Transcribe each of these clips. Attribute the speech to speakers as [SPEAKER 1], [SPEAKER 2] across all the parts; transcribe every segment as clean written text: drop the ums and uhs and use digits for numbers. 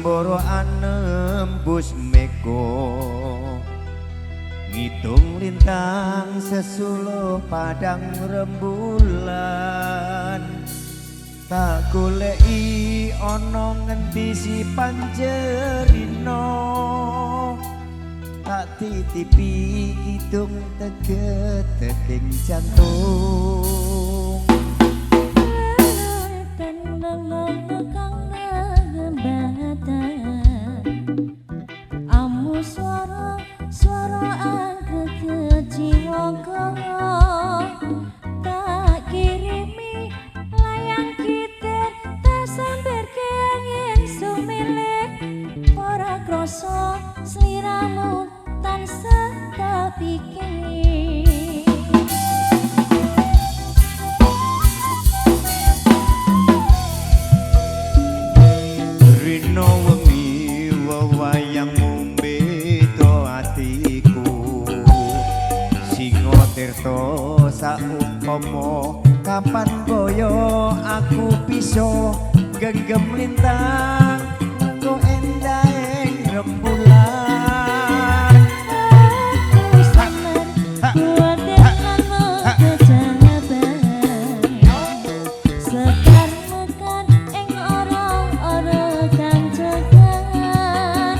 [SPEAKER 1] ngambara anembus meko ngitung lintang sesuluh padang rembulan tak goleki ana ngendi si Panjerino tak titipi kidung teget-teting jantung
[SPEAKER 2] amu swara angger jiwa tak kirimi layang kitir tak sambar kenging sumilik ora krasa sliramu tansah tak pikir
[SPEAKER 1] rino wengi wewayang ngombe to atiku singo tirta saumpama kapan boyo aku bisa genggam lintang engko endahing rembulan
[SPEAKER 2] aku samar buat denganmu kejaban sekar mekar ing ora-ora kang cekan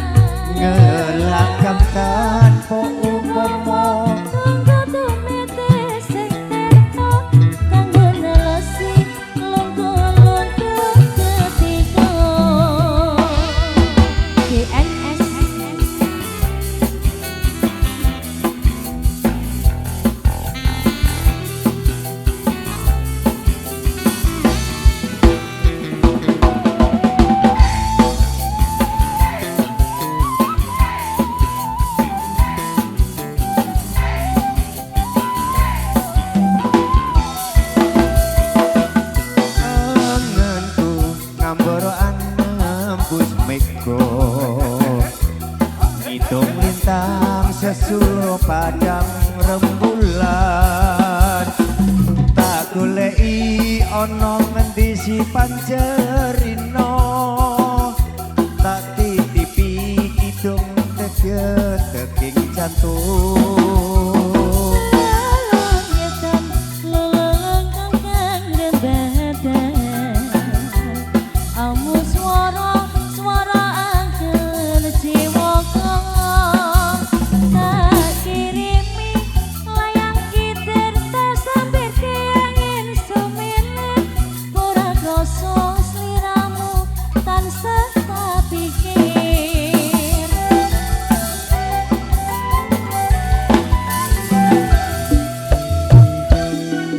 [SPEAKER 1] ngelakam tanpa upama
[SPEAKER 2] tunggu tumete sing terto kanggo nelesi lungguh-lungguh ketika GNS
[SPEAKER 1] ngitung lintang sesuluh padang rembulan tak goleki ana ngendi si Panjerino tak titipi kidung teget-teting jantung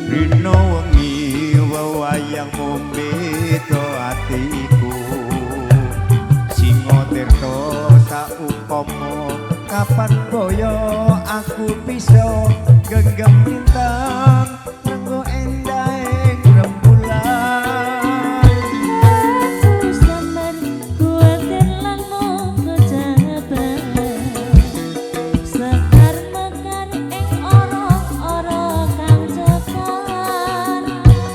[SPEAKER 1] rino wengi wewayang ngombe to atiku singo tirta saumpama kapan boyo aku bisa genggam lintang engko endahing rembulan
[SPEAKER 2] aku samar kuat denganmu kejaban sekar mekar ing ora-ora kang cekan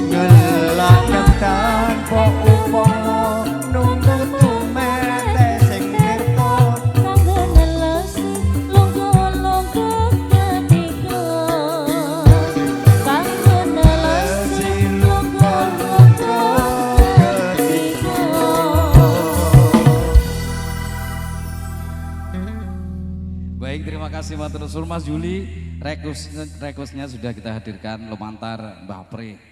[SPEAKER 1] ngelakam tanpa upama nunggu tumete sing tirta
[SPEAKER 2] kanggo nelesi lungguh-lungguh ketika kanggo nelesi lungguh-lungguh ketika.
[SPEAKER 3] Baik, terima kasih matur nuwun Mas Juli. Requestnya sudah kita hadirkan lumantar Mbah Pri.